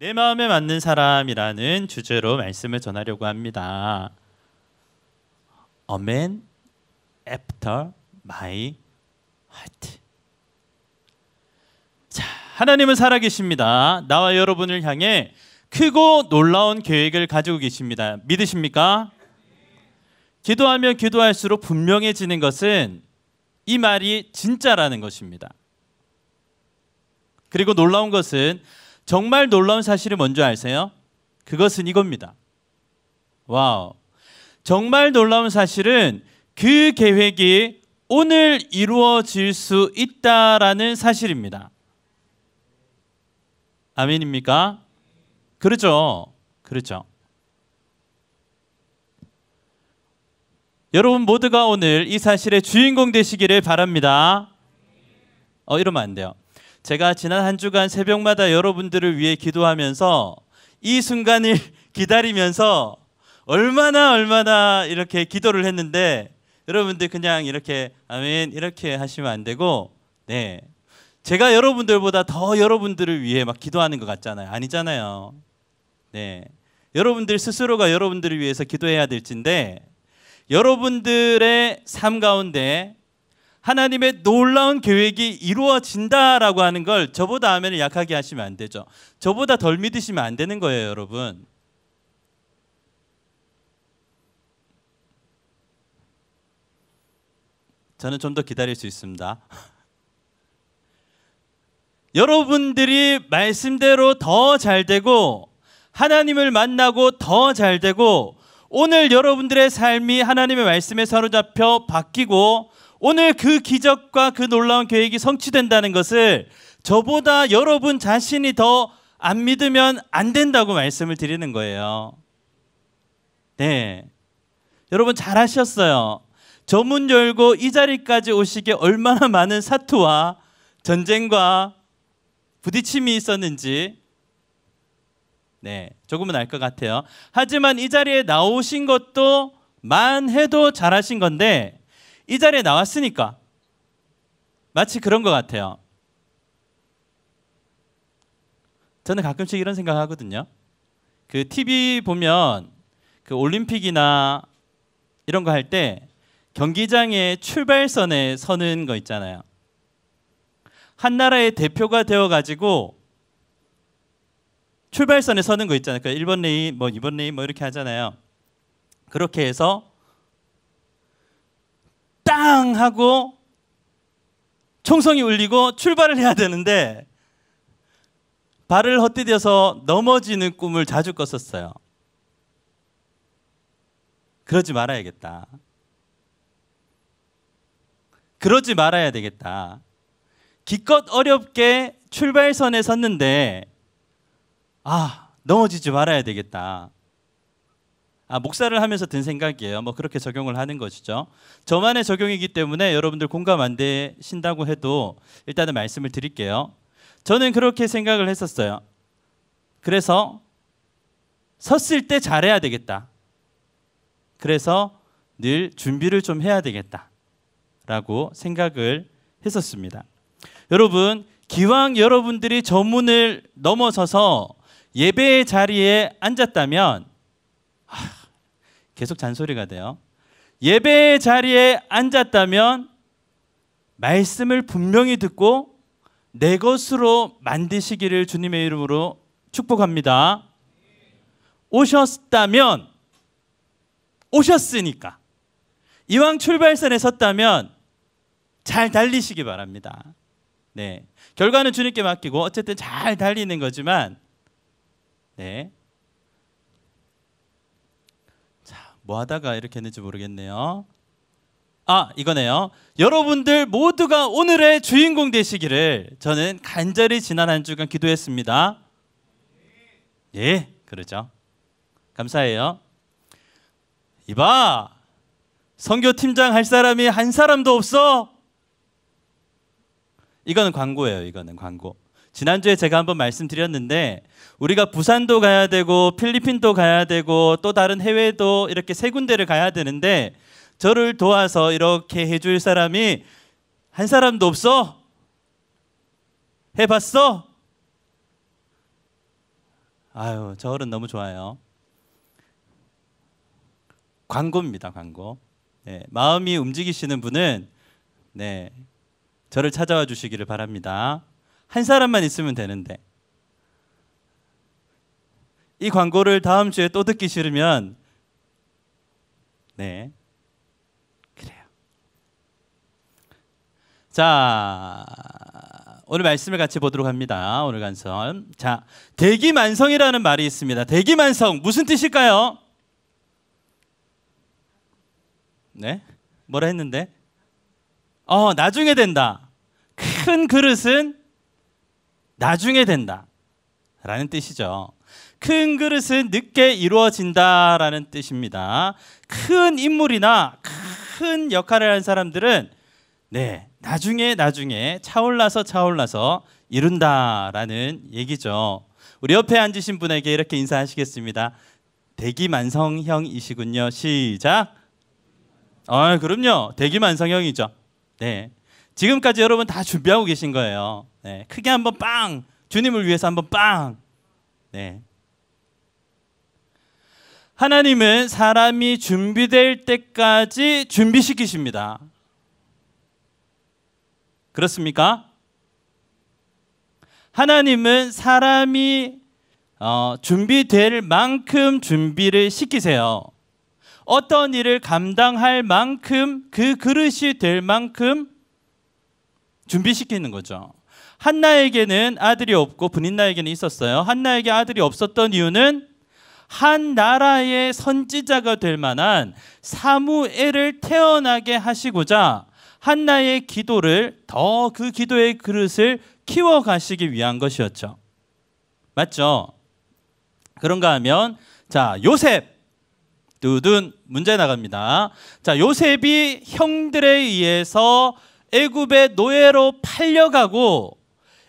내 마음에 맞는 사람이라는 주제로 말씀을 전하려고 합니다. A man after my heart. 자, 하나님은 살아계십니다. 나와 여러분을 향해 크고 놀라운 계획을 가지고 계십니다. 믿으십니까? 기도하면 기도할수록 분명해지는 것은 이 말이 진짜라는 것입니다. 그리고 놀라운 것은 정말 놀라운 사실이 뭔지 아세요? 그것은 이겁니다. 와우. 정말 놀라운 사실은 그 계획이 오늘 이루어질 수 있다라는 사실입니다. 아멘입니까? 그렇죠. 그렇죠. 여러분 모두가 오늘 이 사실의 주인공 되시기를 바랍니다. 이러면 안 돼요. 제가 지난 한 주간 새벽마다 여러분들을 위해 기도하면서 이 순간을 기다리면서 얼마나 이렇게 기도를 했는데 여러분들 그냥 이렇게 아멘 이렇게 하시면 안 되고, 네, 제가 여러분들보다 더 여러분들을 위해 막 기도하는 것 같잖아요. 아니잖아요. 네, 여러분들 스스로가 여러분들을 위해서 기도해야 될진데 여러분들의 삶 가운데 하나님의 놀라운 계획이 이루어진다라고 하는 걸 저보다 아멘을 약하게 하시면 안 되죠. 저보다 덜 믿으시면 안 되는 거예요, 여러분. 저는 좀 더 기다릴 수 있습니다. 여러분들이 말씀대로 더 잘 되고 하나님을 만나고 더 잘 되고 오늘 여러분들의 삶이 하나님의 말씀에 사로잡혀 바뀌고 오늘 그 기적과 그 놀라운 계획이 성취된다는 것을 저보다 여러분 자신이 더 안 믿으면 안 된다고 말씀을 드리는 거예요. 네, 여러분 잘하셨어요. 저 문 열고 이 자리까지 오시기에 얼마나 많은 사투와 전쟁과 부딪힘이 있었는지 조금은 알 것 같아요. 하지만 이 자리에 나오신 것도 만해도 잘하신 건데 이 자리에 나왔으니까 마치 그런 것 같아요. 저는 가끔씩 이런 생각하거든요. 그 TV 보면 그 올림픽이나 이런 거 할 때 경기장의 출발선에 서는 거 있잖아요. 한 나라의 대표가 되어가지고 출발선에 서는 거 있잖아요. 그러니까 1번 레인, 2번 레인 이렇게 하잖아요. 그렇게 해서 땅 하고 총성이 울리고 출발을 해야 되는데 발을 헛디뎌서 넘어지는 꿈을 자주 꿨었어요. 그러지 말아야겠다. 그러지 말아야 되겠다. 기껏 어렵게 출발선에 섰는데 넘어지지 말아야 되겠다. 목사를 하면서 든 생각이에요. 그렇게 적용을 하는 것이죠. 저만의 적용이기 때문에 여러분들 공감 안 되신다고 해도 일단은 말씀을 드릴게요. 저는 그렇게 생각을 했었어요. 그래서 섰을 때 잘해야 되겠다. 그래서 늘 준비를 좀 해야 되겠다 라고 생각을 했었습니다. 여러분, 기왕 여러분들이 저 문을 넘어서서 예배의 자리에 앉았다면 계속 잔소리가 돼요. 예배의 자리에 앉았다면 말씀을 분명히 듣고 내 것으로 만드시기를 주님의 이름으로 축복합니다. 오셨다면 오셨으니까 이왕 출발선에 섰다면 잘 달리시기 바랍니다. 네, 결과는 주님께 맡기고 어쨌든 잘 달리는 거지만 자, 뭐 하다가 이렇게 했는지 모르겠네요. 이거네요. 여러분들 모두가 오늘의 주인공 되시기를 저는 간절히 지난 한 주간 기도했습니다. 그러죠. 감사해요. 이봐, 선교팀장 할 사람이 한 사람도 없어. 이거는 광고예요. 이거는 광고. 지난주에 제가 한번 말씀드렸는데 우리가 부산도 가야 되고 필리핀도 가야 되고 또 다른 해외도 이렇게 세 군데를 가야 되는데 저를 도와서 이렇게 해줄 사람이 한 사람도 없어? 해봤어? 아유, 저 어른 너무 좋아요. 광고입니다, 광고. 네, 마음이 움직이시는 분은 네, 저를 찾아와 주시기를 바랍니다. 한 사람만 있으면 되는데. 이 광고를 다음 주에 또 듣기 싫으면 네, 그래요. 자, 오늘 말씀을 같이 보도록 합니다. 오늘 간선. 자, 대기만성이라는 말이 있습니다. 대기만성 무슨 뜻일까요? 네? 뭐라 했는데? 나중에 된다. 큰 그릇은 나중에 된다 라는 뜻이죠. 큰 그릇은 늦게 이루어진다라는 뜻입니다. 큰 인물이나 큰 역할을 한 사람들은 네, 나중에 차올라서 이룬다라는 얘기죠. 우리 옆에 앉으신 분에게 이렇게 인사하시겠습니다. 대기만성형이시군요. 시작. 그럼요. 대기만성형이죠. 네, 지금까지 여러분 다 준비하고 계신 거예요. 네, 크게 한번 빵! 주님을 위해서 한번 빵! 네. 하나님은 사람이 준비될 때까지 준비시키십니다. 그렇습니까? 하나님은 사람이 준비될 만큼 준비를 시키세요. 어떤 일을 감당할 만큼, 그 그릇이 될 만큼 준비시키는 거죠. 한나에게는 아들이 없고 브닌나에게는 있었어요. 한나에게 아들이 없었던 이유는 한 나라의 선지자가 될 만한 사무엘을 태어나게 하시고자 한나의 기도를 더 그 기도의 그릇을 키워가시기 위한 것이었죠. 맞죠? 그런가 하면 자, 요셉 두둔 문제 나갑니다. 자, 요셉이 형들에 의해서 애굽의 노예로 팔려가고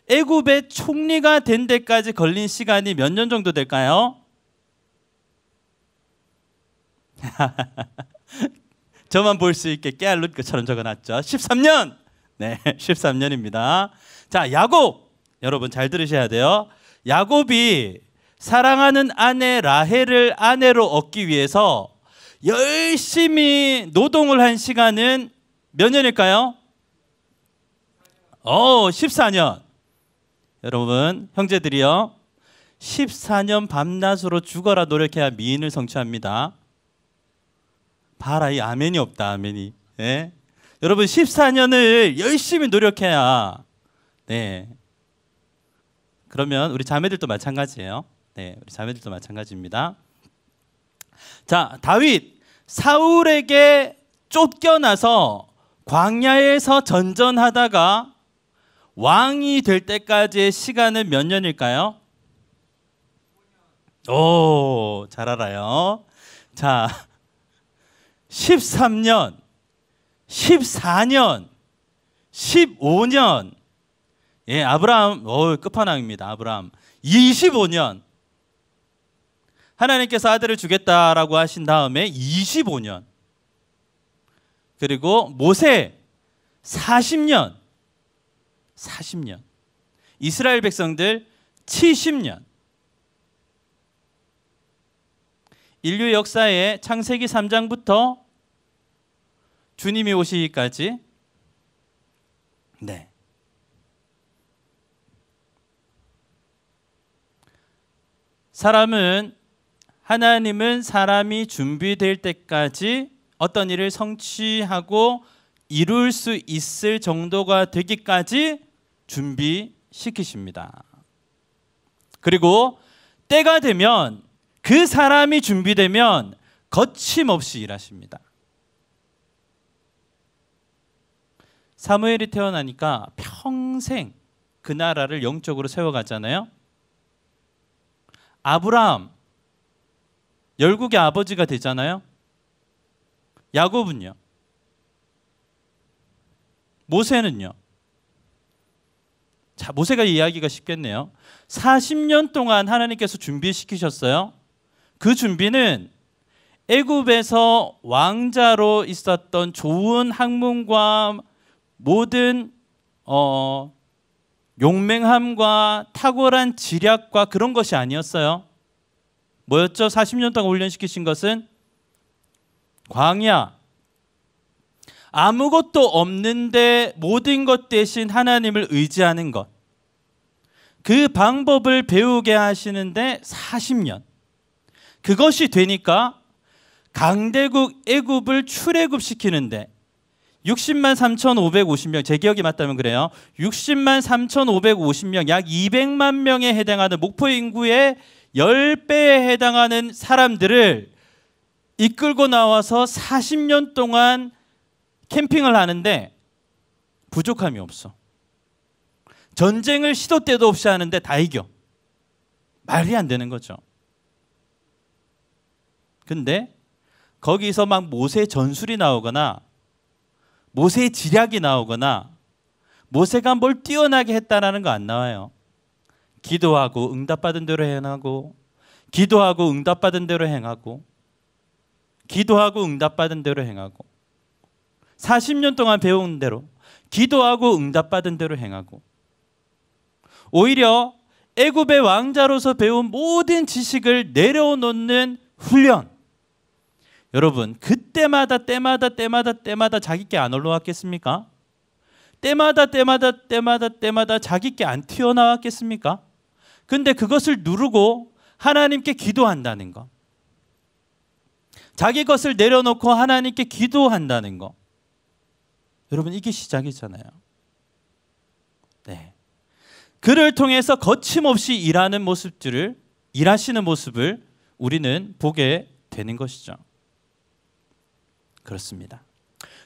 애굽의 총리가 된 데까지 걸린 시간이 몇 년 정도 될까요? 저만 볼 수 있게 깨알lut 것처럼 적어놨죠. 13년. 네, 13년입니다. 자, 야곱. 여러분 잘 들으셔야 돼요. 야곱이 사랑하는 아내 라헬을 아내로 얻기 위해서 열심히 노동을 한 시간은 몇 년일까요? 14년. 여러분, 형제들이요, 14년 밤낮으로 죽어라 노력해야 미인을 성취합니다. 봐라, 이 아멘이 없다, 아멘이. 네? 여러분, 14년을 열심히 노력해야, 네, 그러면 우리 자매들도 마찬가지예요. 네, 우리 자매들도 마찬가지입니다. 자, 다윗 사울에게 쫓겨나서 광야에서 전전하다가 왕이 될 때까지의 시간은 몇 년일까요? 오, 잘 알아요. 자, 13년, 14년, 15년. 예, 아브라함, 끝판왕입니다. 아브라함. 25년. 하나님께서 아들을 주겠다라고 하신 다음에 25년. 그리고 모세 40년. 40년. 이스라엘 백성들 70년. 인류 역사의 창세기 3장부터 주님이 오시기까지, 네, 하나님은 사람이 준비될 때까지 어떤 일을 성취하고 이룰 수 있을 정도가 되기까지 준비시키십니다. 그리고 때가 되면, 그 사람이 준비되면 거침없이 일하십니다. 사무엘이 태어나니까 평생 그 나라를 영적으로 세워갔잖아요. 아브라함, 열국의 아버지가 되잖아요. 야곱은요? 모세는요? 자, 모세가 이해하기가 쉽겠네요. 40년 동안 하나님께서 준비시키셨어요. 그 준비는 애굽에서 왕자로 있었던 좋은 학문과 모든 용맹함과 탁월한 지략과 그런 것이 아니었어요. 뭐였죠? 40년 동안 훈련시키신 것은 광야. 아무것도 없는데 모든 것 대신 하나님을 의지하는 것. 그 방법을 배우게 하시는데 40년. 그것이 되니까 강대국 애굽을 출애굽시키는데 60만 3,550명, 제 기억이 맞다면 그래요. 60만 3,550명, 약 200만 명에 해당하는 목포 인구의 10배에 해당하는 사람들을 이끌고 나와서 40년 동안 캠핑을 하는데 부족함이 없어. 전쟁을 시도 때도 없이 하는데 다 이겨. 말이 안 되는 거죠. 근데 거기서 막 모세 전술이 나오거나 모세의 지략이 나오거나 모세가 뭘 뛰어나게 했다라는 거 안 나와요. 기도하고 응답받은 대로 행하고 기도하고 응답받은 대로 행하고 기도하고 응답받은 대로 행하고 40년 동안 배운 대로 기도하고 응답받은 대로 행하고 오히려 애굽의 왕자로서 배운 모든 지식을 내려놓는 훈련. 여러분 그때마다 자기 게 안 올라왔겠습니까? 때마다 자기 게 안 튀어나왔겠습니까? 근데 그것을 누르고 하나님께 기도한다는 거, 자기 것을 내려놓고 하나님께 기도한다는 거, 여러분 이게 시작이잖아요. 네. 그를 통해서 거침없이 일하는 모습들을, 일하시는 모습을 우리는 보게 되는 것이죠. 그렇습니다.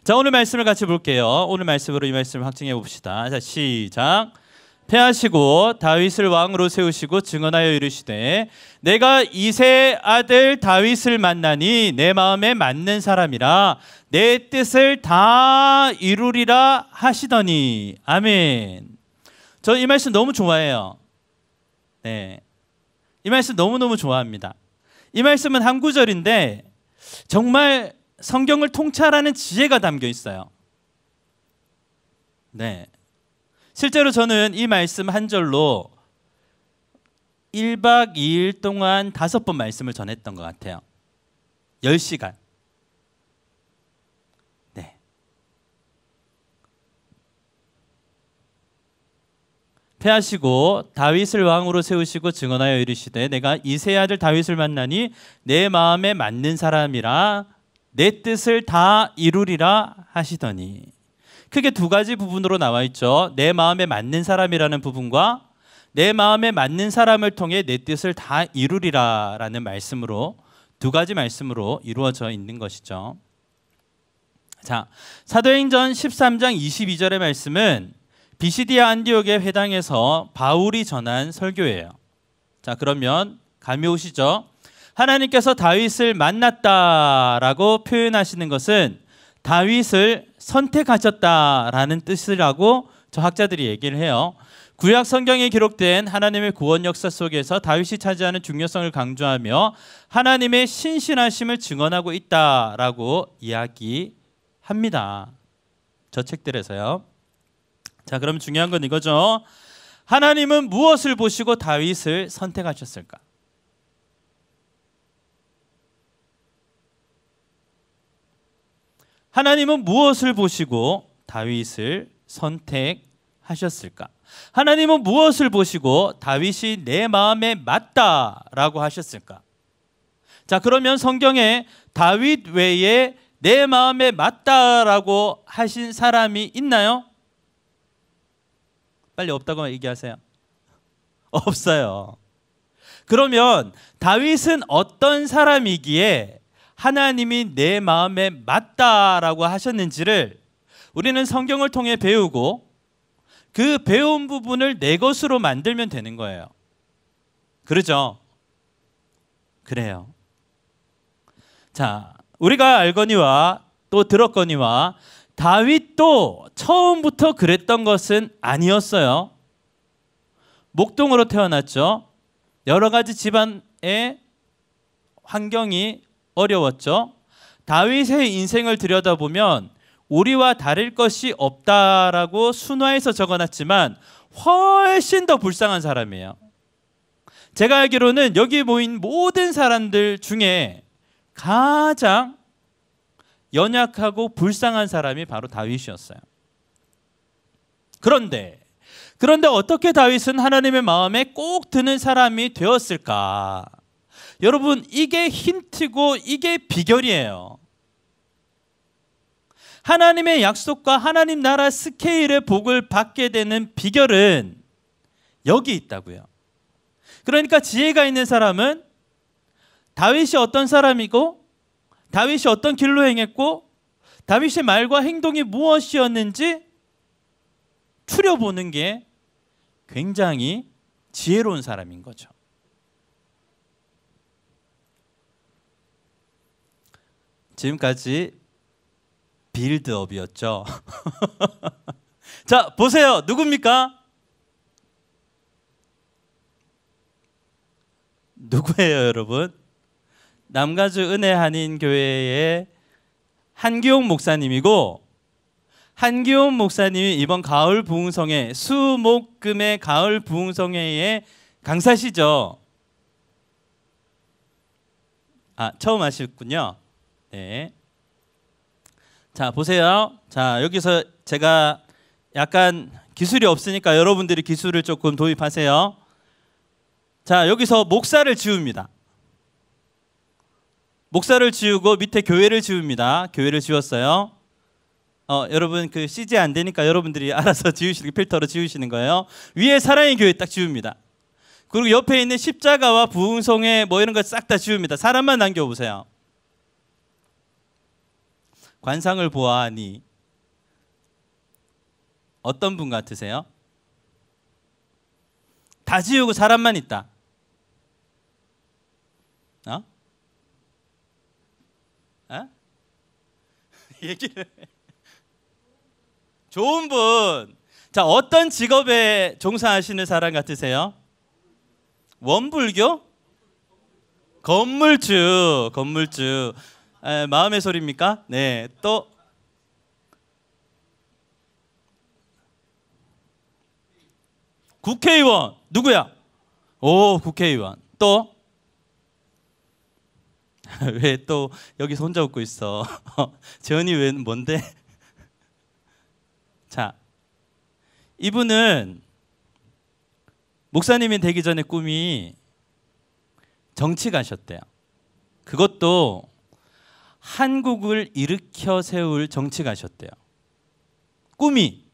자, 오늘 말씀을 같이 볼게요. 오늘 말씀으로 이 말씀을 확증해 봅시다. 자, 시작. 패하시고 다윗을 왕으로 세우시고 증언하여 이르시되 내가 이새의 아들 다윗을 만나니 내 마음에 맞는 사람이라 내 뜻을 다 이루리라 하시더니. 아멘. 저 이 말씀 너무 좋아해요. 네, 이 말씀 너무너무 좋아합니다. 이 말씀은 한 구절인데 정말 성경을 통찰하는 지혜가 담겨 있어요. 네, 실제로 저는 이 말씀 한 절로 1박 2일 동안 5번 말씀을 전했던 것 같아요. 10시간. 네. 패하시고 다윗을 왕으로 세우시고 증언하여 이르시되 내가 이새의 아들 다윗을 만나니 내 마음에 맞는 사람이라 내 뜻을 다 이루리라 하시더니. 크게 두 가지 부분으로 나와 있죠. 내 마음에 맞는 사람이라는 부분과 내 마음에 맞는 사람을 통해 내 뜻을 다 이루리라 라는 말씀으로, 두 가지 말씀으로 이루어져 있는 것이죠. 자, 사도행전 13장 22절의 말씀은 비시디아 안디옥의 회당에서 바울이 전한 설교예요. 자, 그러면 감이 오시죠? 하나님께서 다윗을 만났다라고 표현하시는 것은 다윗을 선택하셨다라는 뜻이라고 저 학자들이 얘기를 해요. 구약 성경에 기록된 하나님의 구원 역사 속에서 다윗이 차지하는 중요성을 강조하며 하나님의 신실하심을 증언하고 있다라고 이야기합니다. 저 책들에서요. 자, 그럼 중요한 건 이거죠. 하나님은 무엇을 보시고 다윗을 선택하셨을까? 하나님은 무엇을 보시고 다윗을 선택하셨을까? 하나님은 무엇을 보시고 다윗이 내 마음에 맞다라고 하셨을까? 자, 그러면 성경에 다윗 외에 내 마음에 맞다라고 하신 사람이 있나요? 빨리 없다고 얘기하세요. 없어요. 그러면 다윗은 어떤 사람이기에 하나님이 내 마음에 맞다라고 하셨는지를 우리는 성경을 통해 배우고 그 배운 부분을 내 것으로 만들면 되는 거예요. 그러죠? 그래요. 자, 우리가 알거니와 또 들었거니와 다윗도 처음부터 그랬던 것은 아니었어요. 목동으로 태어났죠. 여러 가지 집안의 환경이 어려웠죠. 다윗의 인생을 들여다보면 우리와 다를 것이 없다라고 순화해서 적어놨지만 훨씬 더 불쌍한 사람이에요. 제가 알기로는 여기 모인 모든 사람들 중에 가장 연약하고 불쌍한 사람이 바로 다윗이었어요. 그런데 어떻게 다윗은 하나님의 마음에 꼭 드는 사람이 되었을까? 여러분, 이게 힌트고 이게 비결이에요. 하나님의 약속과 하나님 나라 스케일의 복을 받게 되는 비결은 여기 있다고요. 그러니까 지혜가 있는 사람은 다윗이 어떤 사람이고, 다윗이 어떤 길로 행했고, 다윗의 말과 행동이 무엇이었는지 추려보는 게 굉장히 지혜로운 사람인 거죠. 지금까지 빌드업이었죠. 자, 보세요. 누굽니까? 누구예요, 여러분? 남가주 은혜 한인교회의 한기용 목사님이고, 한기용 목사님이 이번 가을 부흥성회, 수목금의 가을 부흥성회의 강사시죠. 아, 처음 하셨군요. 네. 자, 보세요. 자, 여기서 제가 약간 기술이 없으니까 여러분들이 기술을 조금 도입하세요. 자, 여기서 목사를 지웁니다. 목사를 지우고 밑에 교회를 지웁니다. 교회를 지웠어요. 여러분 그 CG 안 되니까 여러분들이 알아서 지우시는, 필터로 지우시는 거예요. 위에 사랑의 교회 딱 지웁니다. 그리고 옆에 있는 십자가와 부흥성회 뭐 이런 거 싹 다 지웁니다. 사람만 남겨보세요. 관상을 보아하니 어떤 분 같으세요? 다 지우고 사람만 있다. 얘기를 좋은 분. 자, 어떤 직업에 종사하시는 사람 같으세요? 원불교? 건물주. 마음의 소리입니까? 네. 또 국회의원. 누구야? 오, 국회의원. 또 왜 또 여기서 혼자 웃고 있어? 재현이 왜 뭔데? 자, 이분은 목사님이 되기 전에 꿈이 정치가셨대요. 그것도 한국을 일으켜 세울 정치가셨대요. 꿈이.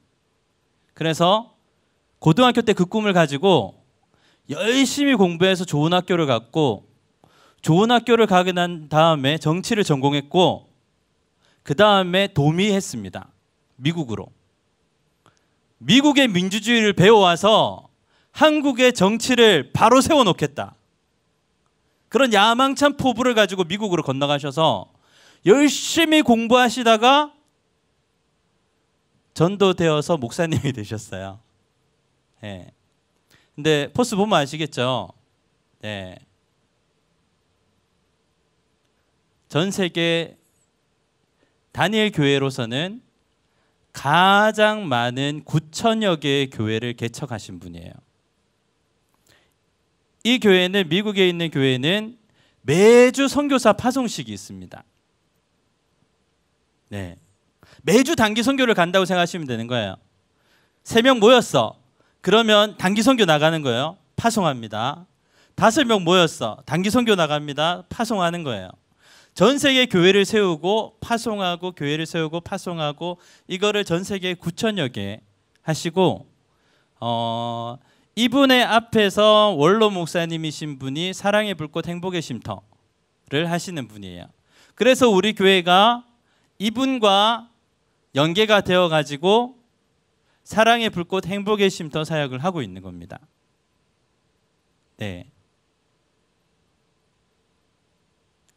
그래서 고등학교 때 그 꿈을 가지고 열심히 공부해서 좋은 학교를 갔고, 좋은 학교를 가게 난 다음에 정치를 전공했고, 그 다음에 도미했습니다. 미국으로. 미국의 민주주의를 배워와서 한국의 정치를 바로 세워놓겠다. 그런 야망찬 포부를 가지고 미국으로 건너가셔서 열심히 공부하시다가 전도되어서 목사님이 되셨어요. 네. 근데 포스 보면 아시겠죠? 네. 전 세계 단일 교회로서는 가장 많은 9천여 개의 교회를 개척하신 분이에요. 이 교회는, 미국에 있는 교회는 매주 선교사 파송식이 있습니다. 네. 매주 단기 선교를 간다고 생각하시면 되는 거예요. 3명 모였어. 그러면 단기 선교 나가는 거예요. 파송합니다. 5명 모였어. 단기 선교 나갑니다. 파송하는 거예요. 전 세계 교회를 세우고 파송하고, 교회를 세우고 파송하고, 이거를 전 세계 9천여 개 하시고, 이분의 앞에서 원로 목사님이신 분이 사랑의 불꽃 행복의 쉼터를 하시는 분이에요. 그래서 우리 교회가 이분과 연계가 되어 가지고 사랑의 불꽃 행복의 쉼터 사역을 하고 있는 겁니다. 네.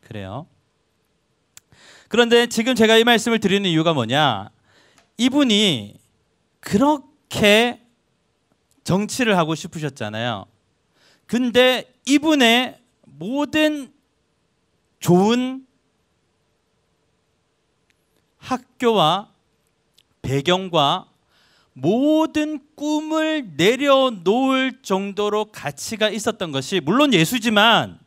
그래요. 그런데 지금 제가 이 말씀을 드리는 이유가 뭐냐? 이분이 그렇게 정치를 하고 싶으셨잖아요. 근데 이분의 모든 좋은 학교와 배경과 모든 꿈을 내려놓을 정도로 가치가 있었던 것이 물론 예수지만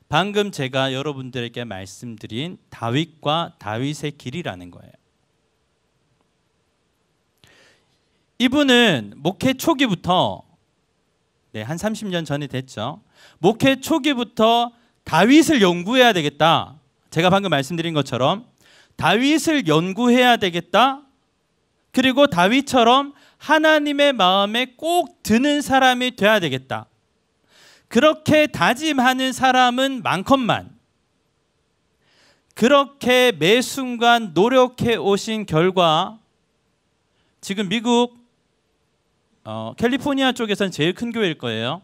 방금 제가 여러분들에게 말씀드린 다윗과 다윗의 길이라는 거예요. 이분은 목회 초기부터 한 30년 전이 됐죠. 목회 초기부터 다윗을 연구해야 되겠다. 제가 방금 말씀드린 것처럼 다윗을 연구해야 되겠다. 그리고 다윗처럼 하나님의 마음에 꼭 드는 사람이 돼야 되겠다. 그렇게 다짐하는 사람은 많건만 그렇게 매 순간 노력해 오신 결과 지금 미국 캘리포니아 쪽에서는 제일 큰 교회일 거예요.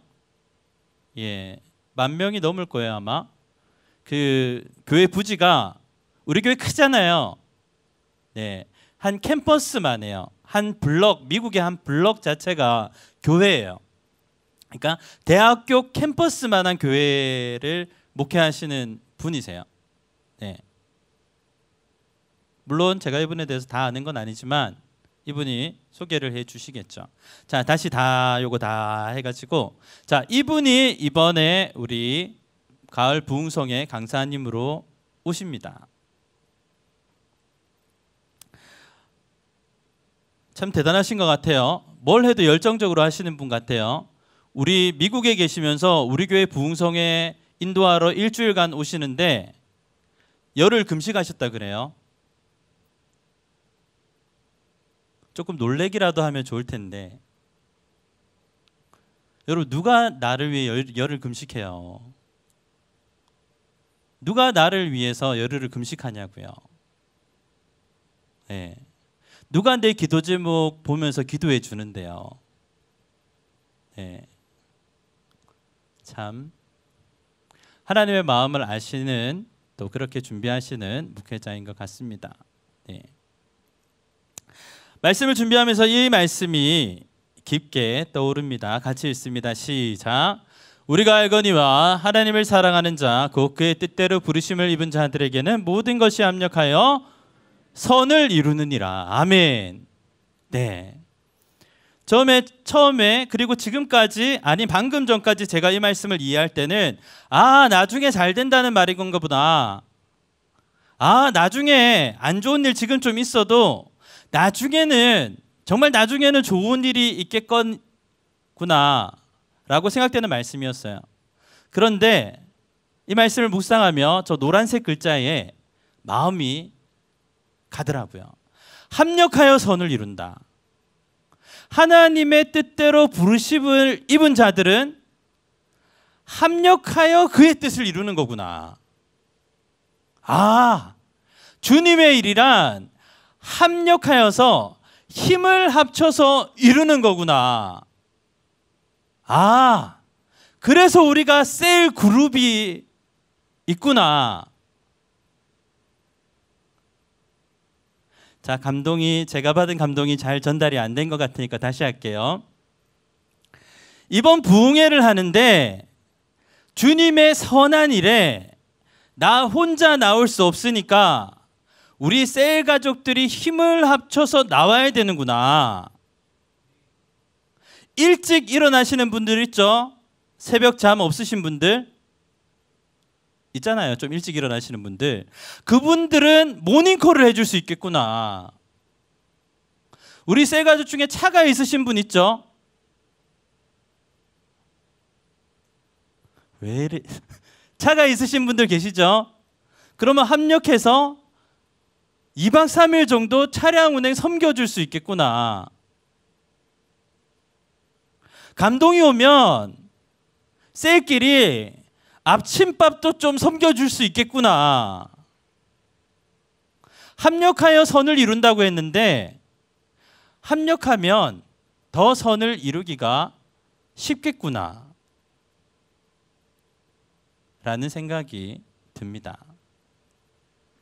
10,000명이 넘을 거예요 아마. 그 교회 부지가 우리 교회 크잖아요. 한 캠퍼스만 해요. 한 블럭, 미국의 한 블럭 자체가 교회예요. 그러니까 대학교 캠퍼스만한 교회를 목회하시는 분이세요. 물론 제가 이분에 대해서 다 아는 건 아니지만 이분이 소개를 해 주시겠죠. 자, 다시 요거 다 해가지고 자, 이분이 이번에 우리 가을 부흥성의 강사님으로 오십니다. 참 대단하신 것 같아요. 뭘 해도 열정적으로 하시는 분 같아요. 우리 미국에 계시면서 우리 교회 부흥성에 인도하러 일주일간 오시는데 열흘 금식하셨다 그래요. 조금 놀래기라도 하면 좋을 텐데 여러분 누가 나를 위해 열흘 금식해요? 누가 나를 위해서 열흘을 금식하냐고요. 누가 내 기도 제목 보면서 기도해 주는데요. 참 하나님의 마음을 아시는 또 그렇게 준비하시는 목회자인 것 같습니다. 말씀을 준비하면서 이 말씀이 깊게 떠오릅니다. 같이 읽습니다. 시작. 우리가 알거니와 하나님을 사랑하는 자 곧 그의 뜻대로 부르심을 입은 자들에게는 모든 것이 합력하여 선을 이루느니라. 아멘. 처음에 그리고 지금까지 아니 방금 전까지 제가 이 말씀을 이해할 때는 나중에 잘 된다는 말인 건가 보다. 나중에 안 좋은 일 지금 좀 있어도 정말 나중에는 좋은 일이 있겠구나 라고 생각되는 말씀이었어요. 그런데 이 말씀을 묵상하며 저 노란색 글자에 마음이 가더라고요. 합력하여 선을 이룬다. 하나님의 뜻대로 부르심을 입은 자들은 합력하여 그의 뜻을 이루는 거구나. 주님의 일이란 합력하여서 힘을 합쳐서 이루는 거구나. 그래서 우리가 셀 그룹이 있구나. 자, 제가 받은 감동이 잘 전달이 안 된 것 같으니까 다시 할게요. 이번 부흥회를 하는데 주님의 선한 일에 나 혼자 나올 수 없으니까 우리 셀 가족들이 힘을 합쳐서 나와야 되는구나. 일찍 일어나시는 분들 있죠? 새벽 잠 없으신 분들 있잖아요. 좀 일찍 일어나시는 분들. 그분들은 모닝콜을 해줄 수 있겠구나. 우리 셀 가족 중에 차가 있으신 분 있죠? 왜 이래? 차가 있으신 분들 계시죠? 그러면 합력해서 2박 3일 정도 차량 운행 섬겨줄 수 있겠구나. 감동이 오면 셀끼리 앞침밥도 좀 섬겨줄 수 있겠구나. 합력하여 선을 이룬다고 했는데 합력하면 더 선을 이루기가 쉽겠구나 라는 생각이 듭니다.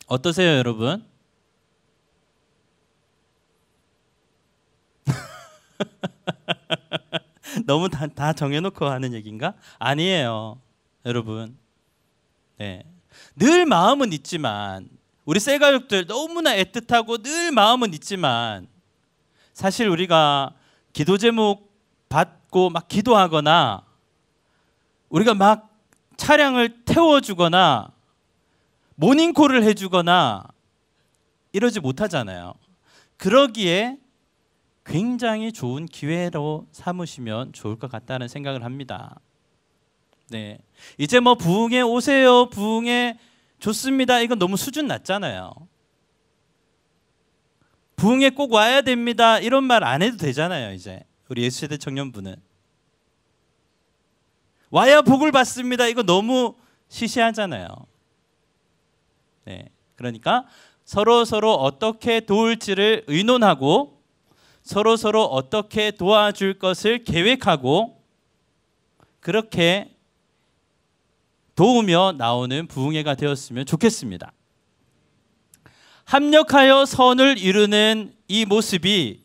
어떠세요, 여러분? 너무 다 정해놓고 하는 얘기인가? 아니에요, 여러분. 늘 마음은 있지만 우리 셀 가족들 너무나 애틋하고 늘 마음은 있지만 사실 우리가 기도 제목 받고 막 기도하거나 우리가 막 차량을 태워주거나 모닝콜을 해주거나 이러지 못하잖아요. 그러기에 굉장히 좋은 기회로 삼으시면 좋을 것 같다는 생각을 합니다. 네, 이제 뭐 부흥회 오세요, 부흥회 좋습니다, 이건 너무 수준 낮잖아요. 부흥회 꼭 와야 됩니다, 이런 말 안 해도 되잖아요. 이제 우리 예수세대 청년부는 와야 복을 받습니다, 이거 너무 시시하잖아요. 네, 그러니까 서로 어떻게 도울지를 의논하고 서로 어떻게 도와줄 것을 계획하고 그렇게 도우며 나오는 부흥회가 되었으면 좋겠습니다. 합력하여 선을 이루는 이 모습이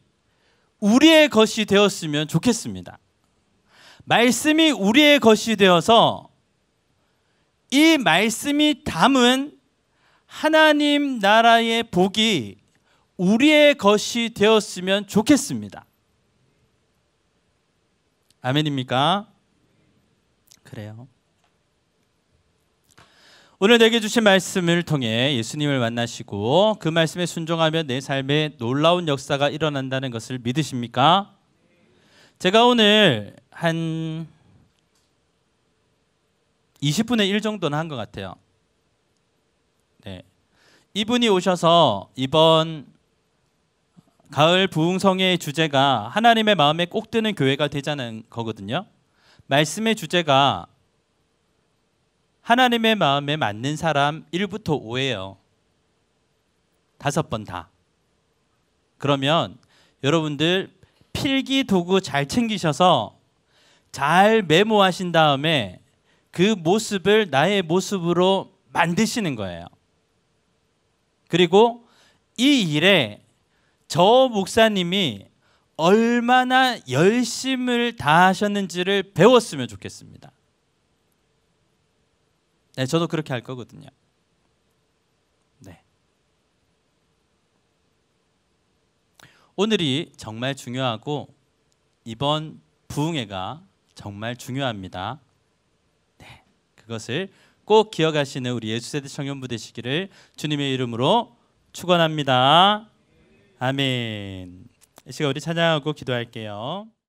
우리의 것이 되었으면 좋겠습니다. 말씀이 우리의 것이 되어서 이 말씀이 담은 하나님 나라의 복이 우리의 것이 되었으면 좋겠습니다. 아멘입니까? 그래요. 오늘 내게 주신 말씀을 통해 예수님을 만나시고 그 말씀에 순종하면 내 삶에 놀라운 역사가 일어난다는 것을 믿으십니까? 제가 오늘 한 20분의 1 정도는 한 것 같아요. 네. 이분이 오셔서 이번 가을 부흥성회의 주제가 하나님의 마음에 꼭 드는 교회가 되자는 거거든요. 말씀의 주제가 하나님의 마음에 맞는 사람 1부터 5예요. 5번 다. 그러면 여러분들 필기 도구 잘 챙기셔서 잘 메모하신 다음에 그 모습을 나의 모습으로 만드시는 거예요. 그리고 이 일에 저 목사님이 얼마나 열심을 다하셨는지를 배웠으면 좋겠습니다. 네, 저도 그렇게 할 거거든요. 네. 오늘이 정말 중요하고 이번 부흥회가 정말 중요합니다. 네, 그것을 꼭 기억하시는 우리 예수세대 청년부 되시기를 주님의 이름으로 축원합니다. 아멘. 이 시간 우리 찬양하고 기도할게요.